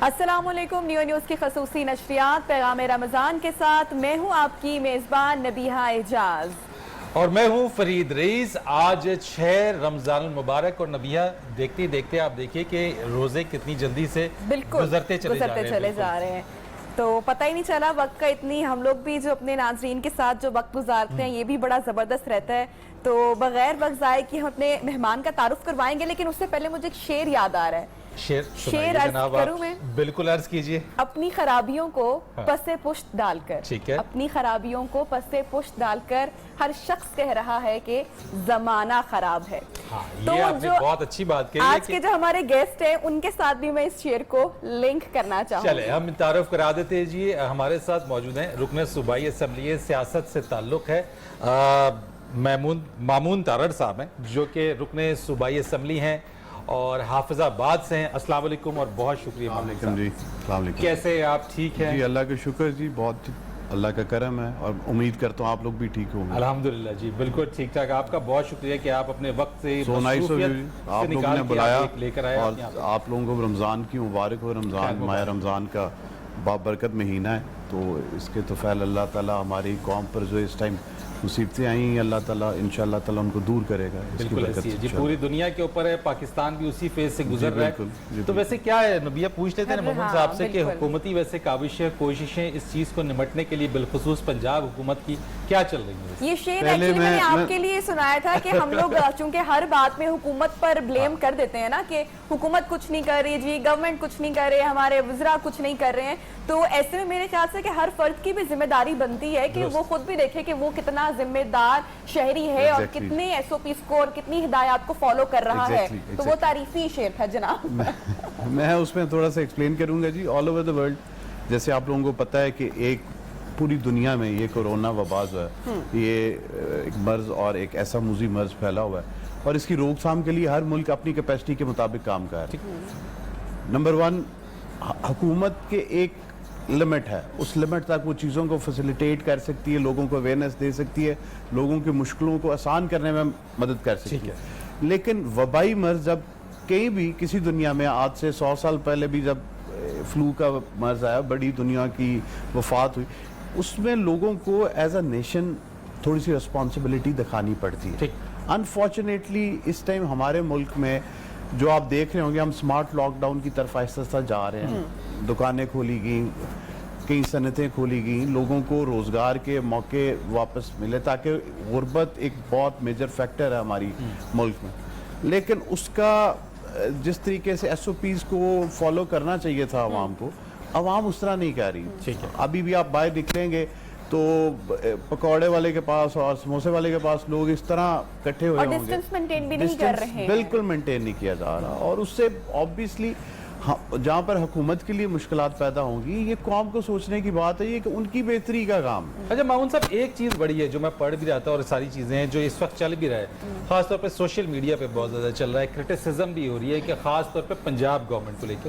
السلام علیکم، new news کی خصوصی نشریات پیغام رمضان کے ساتھ میں ہوں آپ کی میزبان نبیہہ اعجاز اور میں ہوں فرید رئیس۔ آج 6 رمضان المبارک اور نبیہہ دیکھتے دیکھتے آپ دیکھیے کہ روزے کتنی جلدی سے گزرتے چلے جا رہے ہیں، تو پتہ ہی نہیں چلا وقت کا۔ اتنی ہم لوگ بھی جو اپنے ناظرین کے ساتھ جو وقت گزارتے ہیں یہ بھی بڑا زبردست رہتا ہے۔ تو بغیر وقت ضائع کیے ہم اپنے مہمان کا تعارف کروائیں گے، لیکن اس سے پہلے مجھے ایک شعر یاد آ رہا ہے۔ شعر عرض کروں میں؟ بالکل عرض کیجئے۔ اپنی خرابیوں کو پس پشت ڈال کر، اپنی خرابیوں کو پس پشت ڈال کر ہر شخص کہہ رہا ہے کہ زمانہ خراب ہے۔ یہ آپ نے بہت اچھی بات کہی ہے۔ آج کے جو ہمارے گیسٹ ہیں ان کے ساتھ بھی میں اس شعر کو لنک کرنا چاہوں گی۔ چلے ہم تعارف کرا دیتے ہیں جی۔ ہمارے ساتھ موجود ہیں رکن صوبائی اسمبلی سیاست سے تعلق ہے مامون تارڑ صاحب ہیں، جو کہ رکن صوبائی اسمبلی ہیں اور حافظ آباد سے ہیں۔ السلام علیکم اور بہت شکریہ مامون صاحب۔ جی السلام علیکم۔ کیسے ہیں آپ؟ ٹھیک ہیں؟ جی اللہ کا شکر جی، بہت اللہ کا کرم ہے اور امید کرتا ہوں آپ لوگ بھی ٹھیک ہوں گے۔ الحمدللہ جی بالکل ٹھیک ٹھاک۔ آپ کا بہت شکریہ کہ آپ اپنے وقت سے آپ لوگوں نے بلایا لے کر آئے اور آپ لوگوں کو رمضان کی مبارک ہو۔ رمضان ماہ رمضان کا بابرکت مہینہ ہے، تو اس کے تو فعل اللہ تعالیٰ ہماری قوم پر جو اس ٹائم مصیبتیں آئی ہیں اللہ تعالیٰ انشاءاللہ تعالیٰ ان کو دور کرے گا۔ بالکل ایسی ہے جی، پوری دنیا کے اوپر ہے، پاکستان بھی اسی فیز سے گزر رہا ہے۔ تو ویسے کیا ہے نبیہ، پوچھ لیتے ہیں مامون صاحب سے کہ حکومتی ویسے کاوشیں کوششیں اس چیز کو نمٹنے کے لیے بالخصوص پنجاب حکومت کی کیا چل رہی ہیں؟ یہ شعر ایکچولی میں نے آپ کے لیے سنایا تھا کہ ہم لوگ چونکہ ہر بات میں حکومت پر بلیم کر دیتے ہیں نا، کہ حکومت کچھ نہیں کر رہی جی، گورنمنٹ کچھ نہیں کر رہے، ہمارے وزراء کچھ نہیں کر رہے ہیں، تو ایسے میں میرے خیال سے کہ ہر فرد کی بھی ذمہ داری بنتی ہے کہ وہ خود بھی دیکھے کہ وہ کتنا ذمہ دار شہری ہے اور کتنے ایس او پیز کو اور کتنی ہدایات کو فالو کر رہا ہے۔ تو وہ تعریفی شعر تھا جناب۔ میں اس میں تھوڑا سا ایکسپلین کروں گا جی۔ آل اوور دا ورلڈ جیسے آپ لوگوں کو پتہ ہے کہ ایک پوری دنیا میں یہ کورونا وبا جو ہے یہ ایک مرض اور ایک ایسا موذی مرض پھیلا ہوا ہے، اور اس کی روک تھام کے لیے ہر ملک اپنی کیپیسٹی کے مطابق کام کر رہا ہے۔ نمبر 1، حکومت کے ایک لمٹ ہے، اس لمٹ تک وہ چیزوں کو فیسیلیٹیٹ کر سکتی ہے، لوگوں کو اویئرنیس دے سکتی ہے، لوگوں کی مشکلوں کو آسان کرنے میں مدد کر سکتی ہے۔ لیکن وبائی مرض جب کہیں بھی کسی دنیا میں آج سے 100 سال پہلے بھی جب فلو کا مرض آیا، بڑی دنیا کی وفات ہوئی، اس میں لوگوں کو ایز اے نیشن تھوڑی سی رسپانسبلٹی دکھانی پڑتی ہے۔ انفارچونیٹلی اس ٹائم ہمارے ملک میں جو آپ دیکھ رہے ہوں گے، ہم سمارٹ لاک ڈاؤن کی طرف آہستہ آہستہ جا رہے ہیں، دکانیں کھولی گئیں، کئی صنعتیں کھولی گئیں، لوگوں کو روزگار کے موقع واپس ملے، تاکہ غربت ایک بہت میجر فیکٹر ہے ہماری ملک میں۔ لیکن اس کا جس طریقے سے ایس او پیز کو فالو کرنا چاہیے تھا عوام کو، عوام اس طرح نہیں کر رہی۔ ابھی بھی آپ باہر نکلیں گے تو پکوڑے والے کے پاس اور سموسے والے کے پاس لوگ اس طرح کٹھے ہوئے ہوں گے، ڈسٹنس مینٹین بھی نہیں کر رہے ہیں، بالکل مینٹین نہیں کیا جا رہا، اور اس سے آبویسلی جہاں پر حکومت کے لیے مشکلات پیدا ہوں گی، یہ قوم کو سوچنے کی بات ہے، یہ کہ ان کی بہتری کا کام ہے۔ اچھا مامون صاحب، ایک چیز بڑی ہے جو میں پڑھ بھی رہا تھا اور ساری چیزیں ہیں جو اس وقت چل بھی رہا ہے، خاص طور پہ سوشل میڈیا پہ بہت زیادہ چل رہا ہے، کرٹیسزم بھی ہو رہی ہے کہ خاص طور پہ پنجاب گورنمنٹ کو لے کے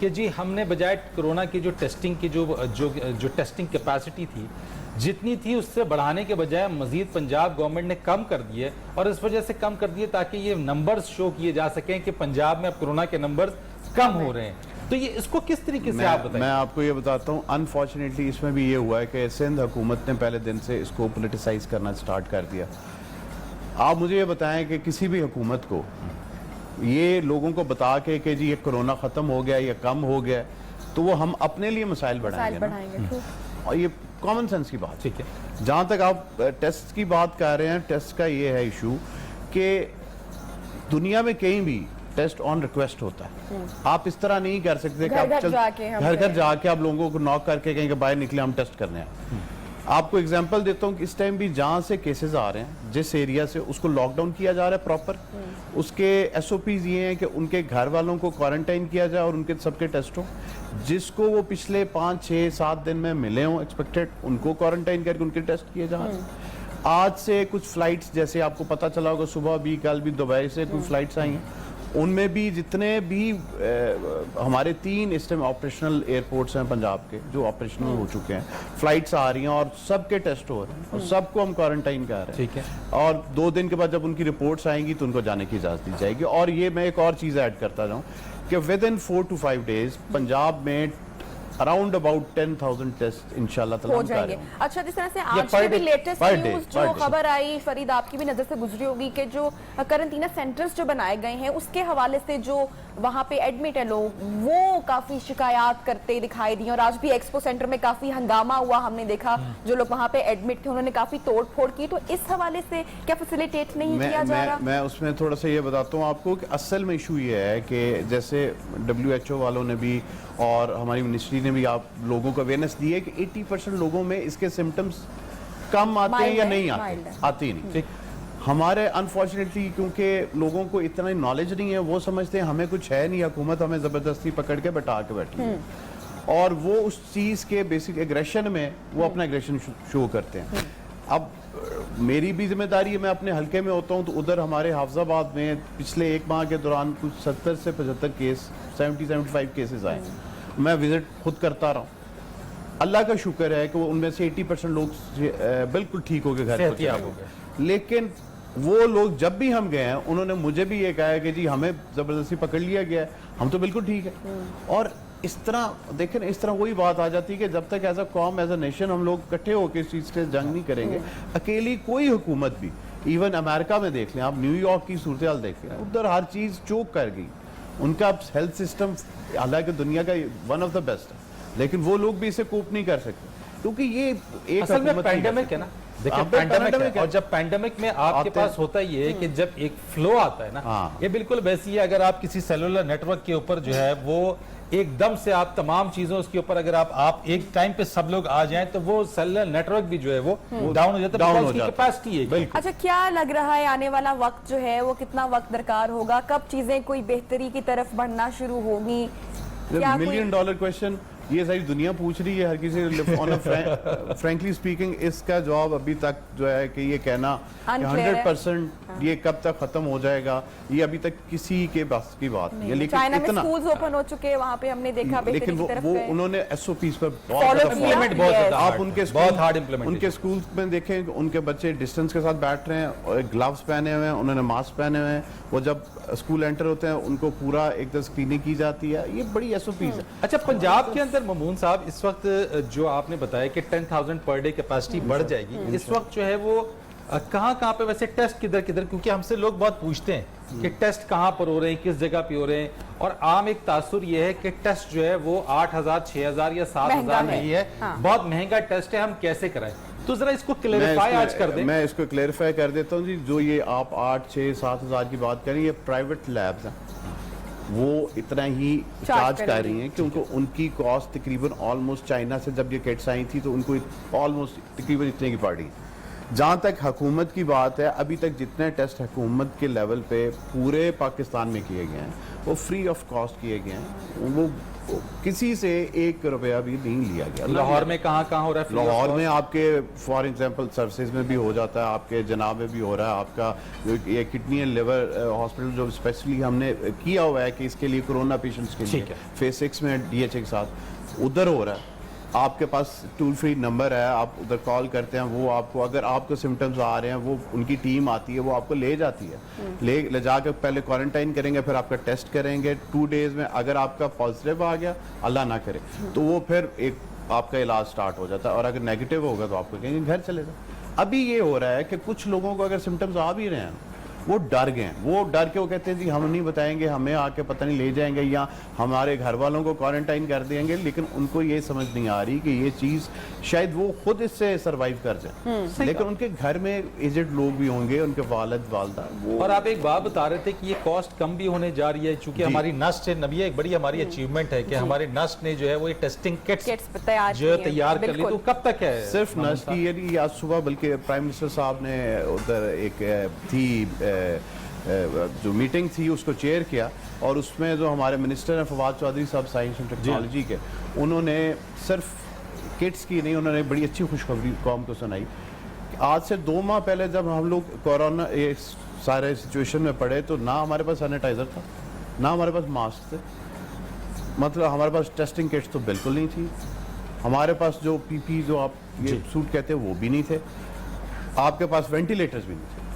کہ جی ہم نے بجائے کرونا کی جو ٹیسٹنگ کی جو ٹیسٹنگ کیپیسٹی تھی جتنی تھی اس سے بڑھانے کے بجائے مزید پنجاب گورنمنٹ نے کم کر دیے، اور اس وجہ سے کم کر دیے تاکہ یہ نمبرز شو کیے جا سکیں کہ پنجاب میں اب کرونا کے نمبرز کم ہو رہے ہیں۔ تو یہ اس کو کس طریقے سے آپ بتائیں؟ میں آپ کو یہ بتاتا ہوں، انفارچونیٹلی اس میں بھی یہ ہوا ہے کہ سندھ حکومت نے پہلے دن سے اس کو پولیٹیسائز کرنا سٹارٹ کر دیا۔ آپ مجھے یہ بتائیں کہ کسی بھی حکومت کو یہ لوگوں کو بتا کے کہ جی یہ کرونا ختم ہو گیا یا کم ہو گیا، تو وہ ہم اپنے لیے مسائل بڑھائیں گے، اور یہ کامن سینس کی بات۔ ٹھیک ہے، جہاں تک آپ ٹیسٹ کی بات کر رہے ہیں، ٹیسٹ کا یہ ہے ایشو کہ دنیا میں کہیں بھی ٹیسٹ آن ریکویسٹ ہوتا ہے۔ آپ اس طرح نہیں کر سکتے کہ آپ گھر گھر جا کے آپ لوگوں کو ناک کر کے کہیں کہ باہر نکلے ہم ٹیسٹ کرنے ہیں۔ آپ کو اگزامپل دیتا ہوں کہ اس ٹائم بھی جہاں سے کیسز آ رہے ہیں، جس ایریا سے، اس کو لاک ڈاؤن کیا جا رہا ہے پراپر۔ اس کے ایس او پیز یہ ہیں کہ ان کے گھر والوں کو کوارنٹائن کیا جائے اور ان کے سب کے ٹیسٹ ہوں، جس کو وہ پچھلے 5 6 7 دن میں ملے ہوں ایکسپیکٹڈ، ان کو کوارنٹائن کر کے ان کے ٹیسٹ کیے جا رہے ہیں۔ آج سے کچھ فلائٹس جیسے آپ کو پتہ چلا ہوگا، صبح بھی کل بھی دبئی سے کچھ فلائٹس آئی ہیں، ان میں بھی جتنے بھی ہمارے 3 اس ٹائم آپریشنل ایئرپورٹس ہیں پنجاب کے جو آپریشنل ہو چکے ہیں، فلائٹس آ رہی ہیں اور سب کے ٹیسٹ ہو رہے ہیں اور سب کو ہم کوارنٹائن کر رہے ہیں۔ ٹھیک ہے، اور 2 دن کے بعد جب ان کی رپورٹس آئیں گی تو ان کو جانے کی اجازت دی جائے گی۔ اور یہ میں ایک اور چیز ایڈ کرتا جاؤں کہ with in 4 to 5 days Punjab में around about 10,000 टेस्ट इंशाल्लाह ताला हो हम कर जाएंगे। रहे हैं। अच्छा, जिस तरह से ये आज per के भी day- latest per day, news per जो day। खबर आई, फरीद आपकी भी नजर से गुजरी होगी कि जो करंटीना सेंटर्स जो बनाए गए हैं उसके हवाले से जो वहां पे एडमिट है लोग, वो काफी शिकायत करते दिखाई दी। और आज भी एक्सपो सेंटर में काफी हंगामा हुआ, हमने देखा जो लोग वहां पे एडमिट थे उन्होंने काफी तोड़-फोड़ की। तो इस हवाले से क्या फैसिलिटेट नहीं किया जा रहा? मैं उसमें थोड़ा सा ये बताता हूँ आपको कि असल में इशू ये है कि जैसे WHO वालों ने भी और हमारी मिनिस्ट्री ने भी आप लोगों को अवेयरनेस दी है कि 80% लोगों में इसके सिम्टम्स कम आते हैं Mild या है, नहीं mild आते, है। आते ही नहीं। हमारे अनफॉर्चुनेटली क्योंकि लोगों को इतना नॉलेज नहीं है, वो समझते हैं हमें कुछ है नहीं, हुकूमत हमें ज़बरदस्ती पकड़ के बैठा के बैठी है, और वो उस चीज़ के बेसिक एग्रेशन में वो अपना एग्रेशन शो करते हैं। अब मेरी भी जिम्मेदारी है, मैं अपने हलके में होता हूँ तो उधर हमारे हाफिजाबाद में पिछले एक माह के दौरान कुछ 70 से 75 केस 70-75 केसेस आए। मैं विजिट खुद करता रहा हूँ। अल्लाह का शुक्र है कि वो उनमें से 80% लोग बिल्कुल ठीक हो के घर पर सेहतियाब चले हो गए। लेकिन वो लोग जब भी हम गए हैं उन्होंने मुझे भी ये कहा है कि जी हमें ज़बरदस्ती पकड़ लिया गया है, हम तो बिल्कुल ठीक है। और इस तरह देखें, इस तरह वही बात आ जाती है कि जब तक एज अ कॉम एज अ नेशन हम लोग इकट्ठे होकर इस चीज़ से जंग नहीं करेंगे, अकेली कोई हुकूमत भी, इवन अमेरिका में देख लें आप, न्यूयॉर्क की सूरत हाल देख लें, उधर हर चीज़ चोक कर गई। उनका हेल्थ सिस्टम हालांकि दुनिया का वन ऑफ द बेस्ट है, लेकिन वो लोग भी इसे कोप नहीं कर सकते क्योंकि ये एक असल में हुकूमत नहीं कर पैंडेमिक है ना, देखिए हाँ, पैंडेमिक pandemic है, है। और जब पैंडेमिक में आपके आते पास होता ये है कि जब एक फ्लो आता है ना, हाँ। ये बिल्कुल वैसी है। अगर आप किसी सेलुलर नेटवर्क के ऊपर जो है वो एकदम से आप तमाम चीजों उसके ऊपर अगर आप एक टाइम पे सब लोग आ जाएं तो वो सेलुलर नेटवर्क भी जो है वो डाउन हो जाता है, डाउन because हो उसकी जाता है। कैपेसिटी है। बिल्कुल। अच्छा, क्या लग रहा है आने वाला वक्त जो है वो कितना वक्त दरकार होगा, कब चीजें कोई बेहतरी की तरफ बढ़ना शुरू होगी? क्या कोई $1 million क्वेश्चन ये सारी दुनिया पूछ रही है हर किसी। फ्रैंकली स्पीकिंग इसका जवाब अभी तक जो है कि ये कहना कि Unclear है। 100% ये कब तक खत्म हो जाएगा, ये अभी तक किसी के बस की बात नहीं है। लेकिन चाइना में इतना स्कूल्स ओपन हो चुके हैं, वहां पे हमने देखा बेहतरी लेकिन की तरफ वो गए। उन्होंने SOPs पर Follow बहुत किया। इम्प्लीमेंट बहुत Yes. ज्यादा आप hard उनके है, बहुत हार्ड उनके इम्प्लीमेंटेशन। स्कूल में देखें उनके बच्चे डिस्टेंस के साथ बैठ रहे हैं और ग्लव्स पहने हुए हैं, उन्होंने मास्क पहने हुए हैं, वो जब स्कूल एंटर होते हैं उनको पूरा एकदम स्क्रीनिंग की जाती है। ये बड़ी SOPs है। अच्छा, पंजाब के अंदर ममून साहब इस वक्त जो आपने बताया कि 10,000 पर डे कैपेसिटी बढ़ जाएगी, इस वक्त जो है वो कहाँ पे वैसे टेस्ट किधर किधर, क्योंकि हमसे लोग बहुत पूछते हैं कि टेस्ट कहाँ पर हो रहे हैं, किस जगह पे हो रहे हैं, और आम एक तासुर ये है कि टेस्ट जो है वो 8,000, 6,000 या 7,000 महंगा है। नहीं है, हाँ। बहुत महंगा टेस्ट है, हम कैसे कराएं? तो जरा इसको क्लेरिफाई आज कर दें। मैं इसको क्लेरिफाई कर देता हूँ जी। जो ये आप 8, 6, 7 हज़ार की बात करें, ये प्राइवेट लैब्स हैं, वो इतना ही चार्ज कर रही हैं क्योंकि उनकी कॉस्ट तकरीबन ऑलमोस्ट, चाइना से जब ये किट्स आई थी तो उनको ऑलमोस्ट तकरीबन इतने की पड़ रही। जहाँ तक हुकूमत की बात है, अभी तक जितने टेस्ट हुकूमत के लेवल पे पूरे पाकिस्तान में किए गए हैं वो फ्री ऑफ कॉस्ट किए गए हैं। वो किसी से 1 रुपया भी नहीं लिया गया। लाहौर में कहाँ हो रहा है? लाहौर में आपके फॉर एग्जांपल सर्विसेज में भी हो जाता है, आपके जनाब में भी हो रहा है। आपका ये किडनी एंड लिवर हॉस्पिटल जो स्पेशली हमने किया हुआ है कि इसके लिए कोरोना पेशेंट्स के लिए ठीक है। फेज 6 में DHA के साथ उधर हो रहा है। आपके पास टोल फ्री नंबर है, आप उधर कॉल करते हैं, वो आपको अगर आपको सिम्टम्स आ रहे हैं वो उनकी टीम आती है, वो आपको ले जाती है, ले जाकर पहले क्वारंटाइन करेंगे, फिर आपका टेस्ट करेंगे 2 डेज में। अगर आपका पॉजिटिव आ गया, अल्लाह ना करे, तो वो फिर एक आपका इलाज स्टार्ट हो जाता है, और अगर नेगेटिव होगा तो आपको कहेंगे घर चले जाओ। अभी ये हो रहा है कि कुछ लोगों को अगर सिम्टम्स आ भी रहे हैं वो डर गए हैं, वो डर के वो कहते हैं जी हम नहीं बताएंगे, हमें आके पता नहीं ले जाएंगे या हमारे घर वालों को क्वारंटाइन कर देंगे। लेकिन उनको ये समझ नहीं आ रही कि ये चीज़ शायद वो खुद इससे सरवाइव कर जाए, लेकिन उनके घर में एजेड लोग भी होंगे, उनके वालिद वालदा वो। और आप एक बात बता रहे थे कि ये कॉस्ट कम भी होने जा रही है क्योंकि हमारी नस्ट है, नबी एक बड़ी हमारी अचीवमेंट है कि हमारी नस्ट ने जो है वो ये टेस्टिंग किट्स तैयार जो है तैयार कर ली। तो कब तक है? सिर्फ नस्ट की ये आज सुबह बल्कि प्राइम मिनिस्टर साहब ने उधर एक थी जो मीटिंग थी उसको चेयर किया, और उसमें जो हमारे मिनिस्टर हैं फवाद चौधरी साहब साइंस एंड टेक्नोलॉजी के, उन्होंने सिर्फ किट्स की नहीं, उन्होंने बड़ी अच्छी खुशखबरी कौम को सुनाई। आज से 2 माह पहले जब हम लोग कोरोना ये सारे सिचुएशन में पड़े तो ना हमारे पास सैनिटाइज़र था, ना हमारे पास मास्क थे, मतलब हमारे पास टेस्टिंग किट्स तो बिल्कुल नहीं थी, हमारे पास जो PP जो आप ये सूट कहते हैं वो भी नहीं थे, आपके पास वेंटिलेटर्स भी नहीं थे।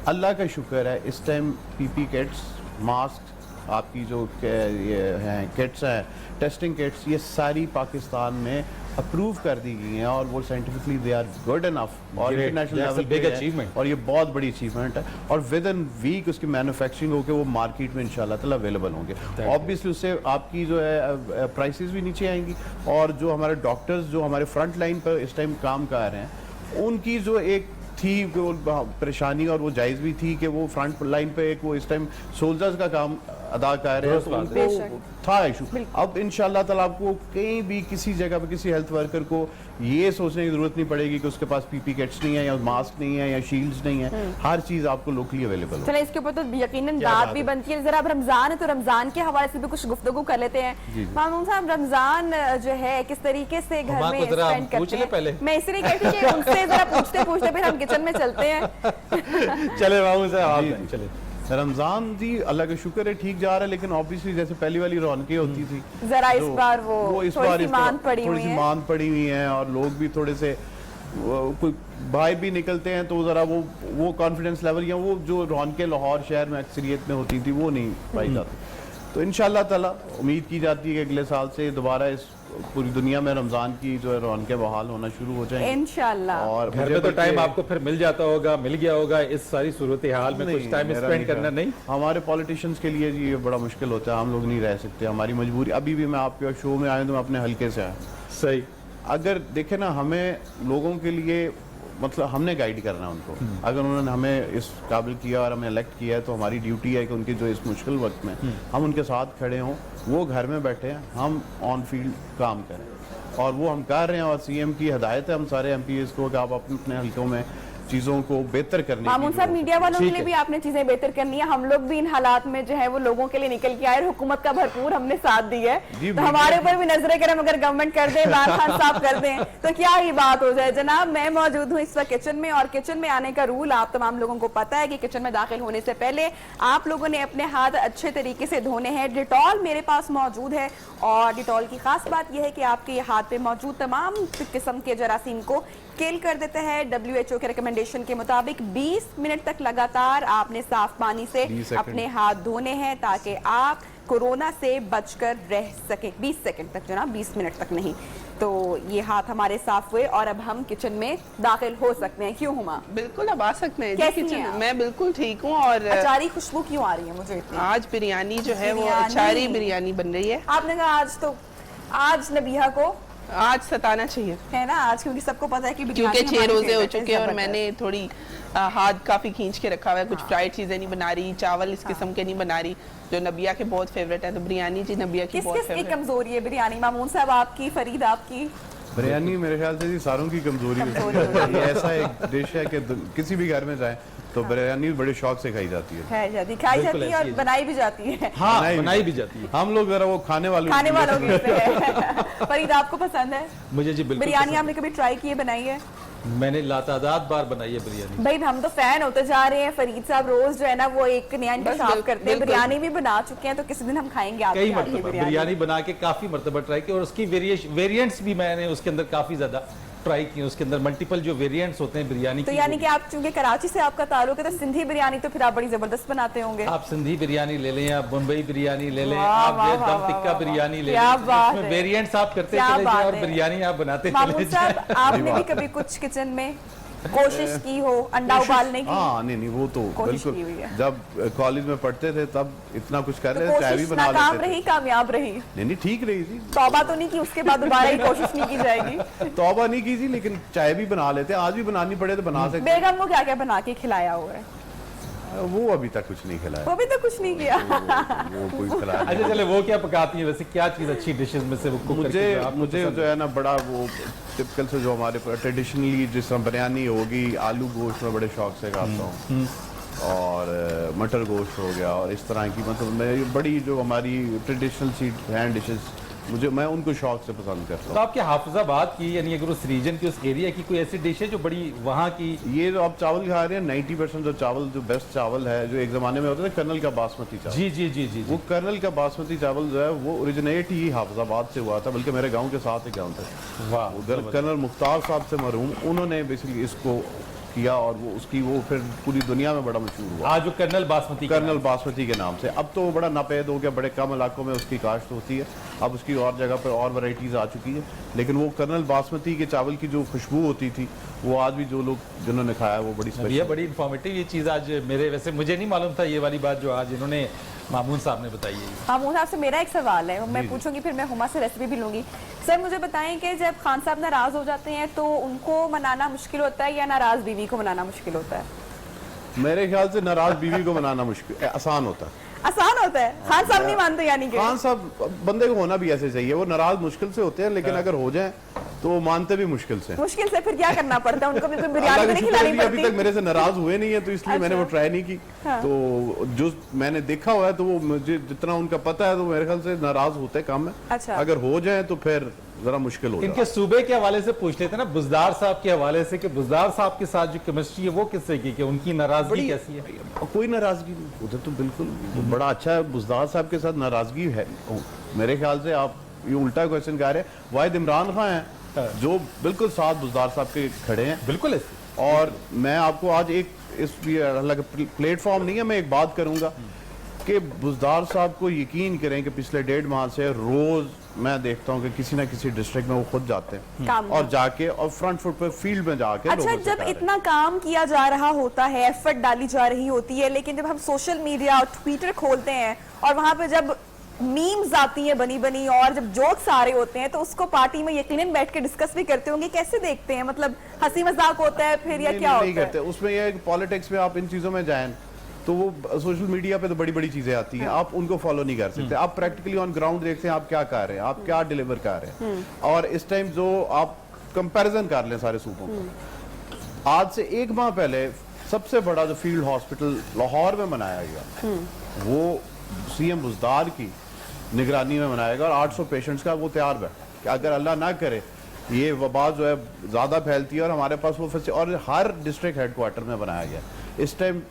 अल्लाह का शुक्र है इस टाइम PP किट्स, मास्क आपकी जो ये हैं किट्स हैं, टेस्टिंग किट्स, ये सारी पाकिस्तान में अप्रूव कर दी गई हैं और वो scientifically they are good enough और Great. International That's a level big पे है, achievement. और ये बहुत बड़ी अचीवमेंट है और विद इन वीक उसकी मैन्युफैक्चरिंग होकर वो मार्केट में इंशाल्लाह ताला अवेलेबल होंगे। ऑब्वियसली उससे आपकी जो है प्राइसेस भी नीचे आएंगी और जो हमारे डॉक्टर्स जो हमारे फ्रंट लाइन पर इस टाइम काम कर रहे हैं उनकी जो एक थी वो परेशानी और वो जायज़ भी थी कि वो फ्रंट लाइन पे एक वो इस टाइम सोल्जर्स का काम अदा कर रहे हैं, तो उनको था इशू। अब इंशाल्लाह ताला आपको कहीं भी किसी जगह पे किसी हेल्थ वर्कर को ये सोचने की जरूरत नहीं पड़ेगी कि उसके पास पीपी किट्स नहीं है या मास्क नहीं है या शील्ड्स नहीं है, हर चीज आपको लोकली अवेलेबल है। चले इसके ऊपर तो यकीनन बात भी बनती है। जरा अब रमजान है तो रमजान के हवाले से भी कुछ गुफ्तगू कर लेते हैं। मामून साहब, रमजान जो है किस तरीके से घर में स्पेंड करते हैं? पहले मैं इसलिए कहती कि उनसे जरा पूछते पूछते फिर हम किचन में चलते हैं। चले मामून साहब, चले। रमजान जी अल्लाह का शुक्र है ठीक जा रहा है, लेकिन ऑब्वियसली जैसे पहली वाली रौनकें होती थी जरा इस बार वो इस थोड़ी बार सी मान पड़ी थोड़ी हुई सी है। मान पड़ी हुई है और लोग भी थोड़े से कोई बाहर भी निकलते हैं तो जरा वो कॉन्फिडेंस लेवल या वो जो रौनकें लाहौर शहर में अक्सरियत में होती थी वो नहीं पाई जाती। तो इंशाल्लाह ताला उम्मीद की जाती है कि अगले साल से दोबारा इस पूरी दुनिया में रमजान की जो है रौनकें बहाल होना शुरू हो जाएंगी इंशाल्लाह। और घर में तो टाइम आपको फिर मिल जाता होगा, मिल गया होगा इस सारी सूरत हाल में कुछ टाइम मेरा स्पेंड करना नहीं। हमारे पॉलिटिशियंस के लिए जी ये बड़ा मुश्किल होता है, हम लोग नहीं रह सकते, हमारी मजबूरी। अभी भी मैं आपके शो में आया तो मैं अपने हल्के से आया। सही। अगर देखे ना, हमें लोगों के लिए मतलब हमने गाइड करना है उनको। अगर उन्होंने हमें इस काबिल किया और हमें इलेक्ट किया है तो हमारी ड्यूटी है कि उनके जो इस मुश्किल वक्त में हम उनके साथ खड़े हों, वो घर में बैठे हैं, हम ऑन फील्ड काम करें और वो हम कर रहे हैं। और सीएम की हिदायत है हम सारे एमपीएस को कि आप अपने अपने हल्कों में चीजों को बेहतर करने मामून साहब, मीडिया वालों के लिए भी आपने चीजें बेहतर करनी है। हम लोग भी इन हालात में जो है वो लोगों के लिए निकल के आए और हुकूमत का भरपूर हमने साथ दिया है, तो हमारे ऊपर भी नजरें करम अगर गवर्नमेंट कर दे, इमरान खान साहब कर दें तो क्या ही बात हो जाए। जनाब, मैं मौजूद हूँ इस वक्त किचन में और किचन में आने का रूल आप तमाम लोगों को पता है कि किचन में दाखिल होने से पहले आप लोगों ने अपने हाथ अच्छे तरीके से धोने हैं। डिटॉल मेरे पास मौजूद है और डिटॉल की खास बात यह है कि आपके हाथ पे मौजूद तमाम किस्म के जरासीम को किल कर देता है। WHO के रिकमेंडेशन के मुताबिक 20 मिनट तक लगातार आपने साफ पानी से अपने हाथ धोने हैं ताकि आप कोरोना से बचकर रह सके। 20 सेकंड तक जनाब, 20 मिनट तक नहीं। तो ये हाथ हमारे साफ हुए और अब हम किचन में दाखिल हो सकते हैं। क्यों हुमा? बिल्कुल, अब आ सकते हैं कैसी किचन हैं में। आप? मैं बिल्कुल ठीक हूँ। और अचारी खुशबू क्यों आ रही है मुझे इतनी? आज बिरयानी जो है वो बिरयानी। अचारी बिरयानी बन रही है। आपने कहा आज नबिहा को आज सताना चाहिए, है ना आज, क्योंकि सबको पता है कि क्योंकि 6 रोजे हो चुके हैं और मैंने थोड़ी हाथ काफी खींच के रखा हुआ है। कुछ फ्राइड चीजें नहीं बना रही, चावल इस किस्म के नहीं बना रही जो नबिया के बहुत फेवरेट है। तो बिरयानी जी नबिया की बहुत किस किस की फेवरेट। कमजोरी है बिरयानी? मामून साहब आपकी, फरीद आपकी? बिरयानी मेरे ख्याल से जी सारों की कमजोरी है। ये ऐसा एक डिश है कि किसी भी घर में जाए तो बिरयानी बड़े शौक से खाई जाती है। खाई जाती है और बनाई भी जाती है। हाँ, बनाई भी जाती है। हम लोग जरा वो खाने वालों की पे है। फरीद आपको पसंद है मुझे जी बिल्कुल बिरयानी? आपने कभी ट्राई की है, बनाई है? मैंने लातादाद बार बनाई है बिरयानी। भाई हम तो फैन होते जा रहे हैं। फरीद साहब रोज जो है ना वो एक नया इंतखाब करते हैं। बिरयानी भी बना चुके हैं तो किसी दिन हम खाएंगे आपके कई हाथ की मरतबा बिरयानी बना के काफी मरतबा ट्राई की और उसकी वेरिएंट्स भी मैंने उसके अंदर काफी ज्यादा ट्राई की। उसके अंदर मल्टीपल जो वेरिएंट्स होते हैं बिरयानी तो की। यानी कि आप चूंकि कराची से आपका ताल्लुक है तो सिंधी बिरयानी तो फिर आप बड़ी जबरदस्त बनाते होंगे। आप सिंधी बिरयानी ले लें, आप मुंबई बिरयानी ले लें, वाह, आप वाह, ये वाह, दम टिक्का वाह, बिरयानी ले क्या लें, बात इसमें है। वेरिएंट्स आप करते क्या चले बात जाएं और है। बिरयानी आप बनाते चले मामून जाएं। साहब, आपने भी कभी कुछ किचन में कोशिश की हो अंडा उबालने की? हाँ, नहीं वो तो कोशिश बिल्कुल। की हुई है। जब कॉलेज में पढ़ते थे तब इतना कुछ कर तो रहे थे, चाय भी कोशिश बना नाकाम लेते रही, थे। कामयाब रही? नहीं ठीक रही थी। तौबा तो नहीं की उसके बाद दोबारा ही कोशिश नहीं की जाएगी? तौबा नहीं की थी, लेकिन चाय भी बना लेते, आज भी बनानी पड़े तो बना सकते। बेगम को क्या क्या बना के खिलाया हुआ है? वो अभी तक कुछ नहीं खिलाया। वो भी तो कुछ नहीं किया। वो कोई खिलाया नहीं। अच्छा चले, वो क्या पकाती है वैसे? क्या चीज अच्छी डिशेस में से वो कुक करके जो आपको मुझे पसंद जो है ना बड़ा वो टिपिकल से जो हमारे ट्रेडिशनली जिस तरह बिरयानी होगी, आलू गोश्त में बड़े शौक से खाता हूँ और मटर गोश्त हो गया और इस तरह की, मतलब मैं बड़ी जो हमारी ट्रेडिशनल सी हैंड डिशेस मैं उनको शौक से पसंद करता तो हूँ। आपके हाफिजाबाद की यानी अगर उस रीजन की, उस एरिया की कोई ऐसी डिश है जो बड़ी वहाँ की? ये जो आप चावल खा रहे हैं 90% जो चावल जो बेस्ट चावल है, जो एक ज़माने में होता था कर्नल का बासमती चावल, जी जी जी जी वो कर्नल का बासमती चावल जो है वो ओरिजिनेट ही हाफिजाबाद से हुआ था, बल्कि मेरे गांव के साथ ही गांव थे। वाह, उधर कर्नल मुख्तार साहब से मरहूम, उन्होंने बेसिकली इसको किया और वो उसकी वो फिर पूरी दुनिया में बड़ा मशहूर हुआ। आज वो कर्नल बासमती के कर्नल बासमती के नाम से। अब तो वो बड़ा नापेद हो गया, बड़े कम इलाकों में उसकी काश्त होती है, अब उसकी और जगह पर और वैरायटीज़ आ चुकी है, लेकिन वो कर्नल बासमती के चावल की जो खुशबू होती थी वो आज भी जो लोग जिन्होंने खाया वो बड़ी ये स्पेशल। बड़ी इन्फॉर्मेटिव ये चीज़ आज मेरे, वैसे मुझे नहीं मालूम था ये वाली बात जो आज इन्होंने मामून साहब ने बताई है। मामून साहब से मेरा एक सवाल है, मैं पूछूंगी फिर मैं हुमा से रेसिपी भी लूंगी। सर मुझे बताएं कि जब खान साहब नाराज हो जाते हैं तो उनको मनाना मुश्किल होता है या नाराज बीवी को मनाना मुश्किल होता है? मेरे ख्याल से नाराज बीवी को मनाना मुश्किल आसान होता है। आसान होता है, खान साहब नहीं मानते यानी कि? खान साहब बंदे को होना भी ऐसे चाहिए, वो नाराज मुश्किल से होते हैं लेकिन अगर हो जाए तो वो मानते भी मुश्किल से। मुश्किल से फिर क्या करना पड़ता है उनको? भी कोई बिरयानी तो नहीं खिलानी अभी पड़ती? तक मेरे से नाराज हुए नहीं है तो इसलिए मैंने वो ट्राई नहीं की। तो जो मैंने देखा हुआ है तो वो मुझे जितना उनका पता है तो मेरे ख्याल से नाराज होते कम है। अच्छा। अगर हो जाए तो फिर जरा मुश्किल हो इनके सूबे के हवाले से पूछ लेते ना, बुजदार साहब के हवाले से, कि बुजदार साहब के साथ जो केमिस्ट्री है वो किससे की, कि उनकी नाराजगी कैसी है? कोई नाराजगी नहीं उधर तो बिल्कुल बड़ा अच्छा है। बुजदार साहब के साथ नाराजगी है मेरे ख्याल से। आप ये उल्टा क्वेश्चन कह रहे हैं। वाहिद इमरान खान है जो बिल्कुल साथ बुजदार साहब के खड़े हैं, बिल्कुल ऐसे। और मैं आपको आज एक इस प्लेटफॉर्म नहीं है, मैं एक बात करूंगा कि बुजदार साहब को यकीन करें कि पिछले 1.5 माह से रोज मैं देखता हूं कि किसी ना किसी डिस्ट्रिक्ट में वो खुद जाते हैं और जाके और फ्रंट फुट पे फील्ड में जाके अच्छा, लोगों से जब कह रहे हैं। इतना काम किया जा रहा होता है, एफर्ट डाली जा रही होती है, लेकिन जब हम सोशल मीडिया और ट्विटर खोलते हैं और वहां पे जब मीम्स आती हैं बनी बनी और जब जोक्स आ रहे होते हैं तो उसको पार्टी में यकीनन बैठ के डिस्कस भी करते होंगे। कैसे देखते हैं? मतलब हंसी मजाक होता है फिर या नहीं, क्या नहीं, होता नहीं करते। उसमें ये पॉलिटिक्स में आप इन चीजों में जाएं तो वो सोशल मीडिया पे तो बड़ी बड़ी चीजें आती हैं, आप उनको फॉलो नहीं कर सकते। आप प्रैक्टिकली ऑन ग्राउंड देखते हैं आप क्या कर रहे हैं, आप क्या डिलीवर कर रहे हैं, और इस टाइम जो आप कंपैरिजन कर लें सारे सूबों को। आज से 1 माह पहले सबसे बड़ा जो फील्ड हॉस्पिटल लाहौर में बनाया गया वो सीएम बुजदार की निगरानी में बनाया गया और 800 पेशेंट्स का वो तैयार है कि अगर अल्लाह ना करे ये वबा जो है ज़्यादा फैलती है और हमारे पास वो और हर डिस्ट्रिक्ट हेडक्वार्टर में बनाया गया। इस टाइम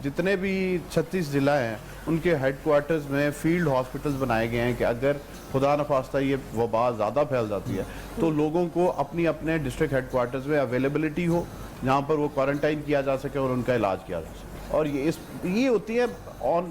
जितने भी 36 ज़िला हैं उनके हेडक्वार्टर्स में फील्ड हॉस्पिटल्स बनाए गए हैं कि अगर खुदा न खास्ता ये वबा ज़्यादा फैल जाती है तो लोगों को अपनी अपने डिस्ट्रिक्ट हेडक्वार्टर्स में अवेलेबिलिटी हो जहाँ पर वो क्वारंटाइन किया जा सके और उनका इलाज किया जा सके। और ये होती है ऑन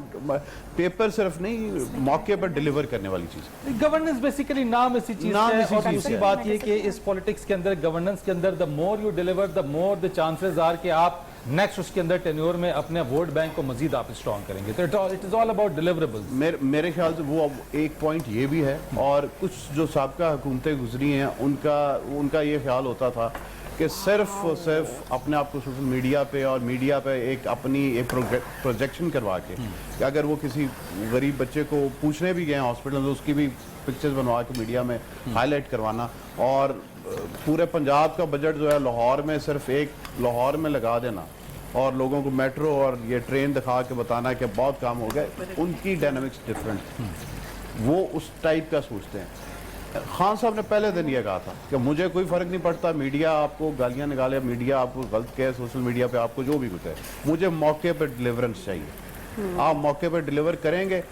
पेपर सिर्फ नहीं, मौके पर डिलीवर करने वाली चीज़। गवर्नेंस बेसिकली नाम इसी चीज नाम है, इसी और चीज दूसरी है। बात ये कि इस पॉलिटिक्स के अंदर, गवर्नेंस के अंदर, the more you deliver the more the chances are कि आप नेक्स्ट उसके अंदर टेन्योर में अपने वोट बैंक को मजीद आप स्ट्रॉन्ग करेंगे। तो it is all about deliverables. मेरे ख्याल से वो एक पॉइंट ये भी है, और कुछ जो साबका हुकूमतें गुजरी हैं उनका ये ख्याल होता था कि सिर्फ और सिर्फ अपने आप को सोशल मीडिया पे और मीडिया पे एक अपनी एक प्रोजेक्शन करवा के कि अगर वो किसी गरीब बच्चे को पूछने भी गए हॉस्पिटल तो उसकी भी पिक्चर्स बनवा के मीडिया में हाईलाइट करवाना, और पूरे पंजाब का बजट जो है लाहौर में सिर्फ एक लाहौर में लगा देना और लोगों को मेट्रो और ये ट्रेन दिखा के बताना कि बहुत काम हो गए। उनकी डायनामिक्स डिफरेंट, वो उस टाइप का सोचते हैं। खान साहब ने पहले दिन ये कहा था कि मुझे कोई फर्क नहीं पड़ता, मीडिया आपको गालियां निकाले, मीडिया आपको गलत कहे, सोशल मीडिया पे आपको जो भी कुछ है, मुझे मौके पर डिलीवरेंस चाहिए। आप मौके पर डिलीवर करेंगे,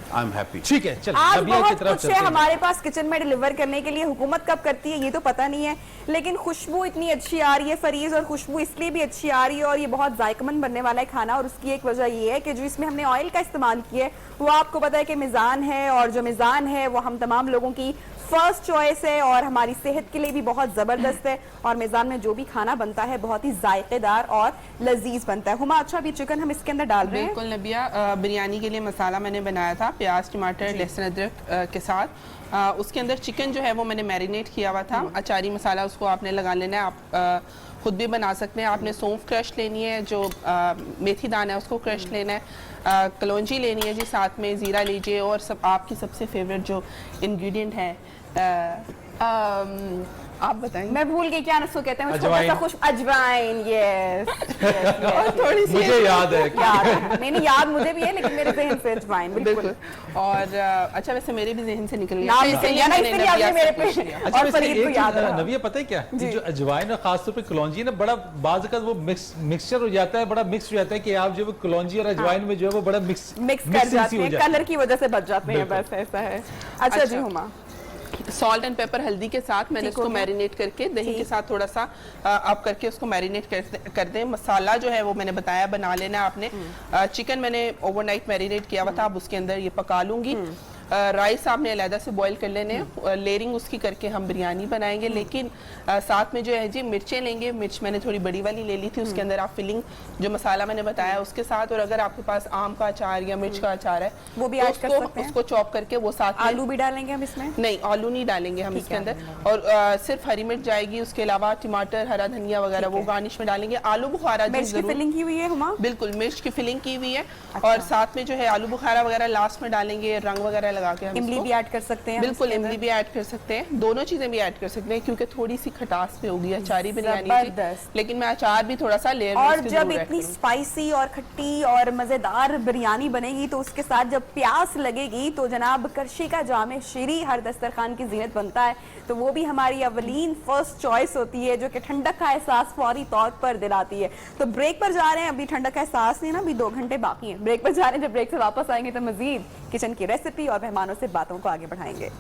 आई एम हैप्पी। ठीक है, चलो आज नबिया की बहुत तरफ कुछ चलते है हैं। हमारे पास किचन में डिलीवर करने के लिए। हुकूमत कब करती है ये तो पता नहीं है, लेकिन खुशबू इतनी अच्छी आ रही है फरीज, और खुशबू इसलिए भी अच्छी आ रही है और ये बहुत जायकमंद बनने वाला है खाना। और उसकी एक वजह ये है कि जो इसमें हमने ऑयल का इस्तेमाल किया है वो आपको पता है कि मिज़ान है, और जो मिज़ान है वो हम तमाम लोगों की फर्स्ट चॉइस है और हमारी सेहत के लिए भी बहुत ज़बरदस्त है। और मिज़ान में जो भी खाना बनता है बहुत ही जायकेदार और लजीज बनता है। हुमा, अच्छा अभी चिकन हम इसके अंदर डाल रहे हैं। बिल्कुल नबिया, बिरयानी के लिए मसाला मैंने बनाया था प्याज टमाटर लहसुन अदरक के साथ। उसके अंदर चिकन जो है वो मैंने मैरिनेट किया हुआ था। अचारी मसाला उसको आपने लगा लेना है, आप खुद भी बना सकते हैं। आपने सौंफ क्रश लेनी है, जो मेथी दाना है उसको क्रश लेना है, कलौंजी लेनी है जी, साथ में ज़ीरा लीजिए, और सब आपकी सबसे फेवरेट जो इंग्रेडिएंट है आप बताएंगे। मैं भूल गई क्या उसको कहते हैं, अजवाइन। अजवाइन। यस, और थोड़ी सी मुझे याद है याद है। नहीं याद मुझे भी है, लेकिन मेरे जहन से अजवाइन बिल्कुल। और अच्छा, वैसे मेरे भी जहन से निकल गया, नाम तो निकल इसलिए गया ना, मैंने इसलिए आपने नबिया मेरे से पे पूछ लिया। अच्छा, और वैसे फरीद एक को याद चीज़, रहा। नबिया पता है क्या, ये जो अजवाइन और खासतौर पे कलौंजी ना, बड़ा बाज़ का वो मिक्सचर हो जाता है, बड़ा मिक्स हो जाता है कि आप जो वो कलौंजी और अजवाइन में जो है वो बड़ा मिक्स कर जाते हैं, कलर की वजह से बच जाते हैं, बस ऐसा है। अच्छा जी हुमा, सॉल्ट एंड पेपर हल्दी के साथ मैंने ठीक हो इसको गया। मैरिनेट करके दही के ठीक। साथ थोड़ा सा आप करके उसको मैरिनेट कर दें। मसाला जो है वो मैंने बताया बना लेना है आपने। चिकन मैंने ओवरनाइट मैरिनेट किया हुआ था, अब उसके अंदर ये पका लूंगी। राइस आपने अलहदा से बॉईल कर लेने हैं, लेयरिंग उसकी करके हम बिरयानी बनाएंगे। लेकिन साथ में जो है जी मिर्चें लेंगे, मिर्च मैंने थोड़ी बड़ी वाली ले ली थी, उसके अंदर आप फिलिंग जो मसाला मैंने बताया उसके साथ, और अगर आपके पास आम का अचार या मिर्च का अचार है वो भी तो ऐड कर सकते हैं। उसको चॉप करके वो साथ में, आलू भी डालेंगे हम इसमें? नहीं आलू नहीं डालेंगे हम इसके है। अंदर, और सिर्फ हरी मिर्च जाएगी, उसके अलावा टमाटर, हरा धनिया वगैरह वो गार्निश में डालेंगे। आलू बुखारा जी मिर्च की जरूर, फिलिंग की हुई है हुमा? बिल्कुल मिर्च की फिलिंग की हुई है। और साथ में जो है आलू बुखारा वगैरह लास्ट में डालेंगे, रंग वगैरह लगा के हम इमली इसको- भी ऐड कर सकते हैं? बिल्कुल इमली भी ऐड कर सकते हैं, दोनों चीजें भी ऐड कर सकते हैं, क्योंकि थोड़ी सी खटास पे होगी अचारी बिरयानी की। जबरदस्त। लेकिन मैं अचार भी थोड़ा सा लेयर और जब इतनी स्पाइसी और खट्टी और मजेदार बिरयानी बनेगी तो उसके साथ जब प्यास लगेगी तो जनाब करशी का जामे शीरी हर दस्तरखान की जीनत बनता है। तो वो भी हमारी अवलीन फर्स्ट चॉइस होती है, जो कि ठंडक का एहसास फौरी तौर पर दिलाती है। तो ब्रेक पर जा रहे हैं, अभी ठंडक का एहसास नहीं ना, अभी 2 घंटे बाकी हैं। ब्रेक पर जा रहे हैं, जब ब्रेक से वापस आएंगे तो मजीद किचन की रेसिपी और मेहमानों से बातों को आगे बढ़ाएंगे।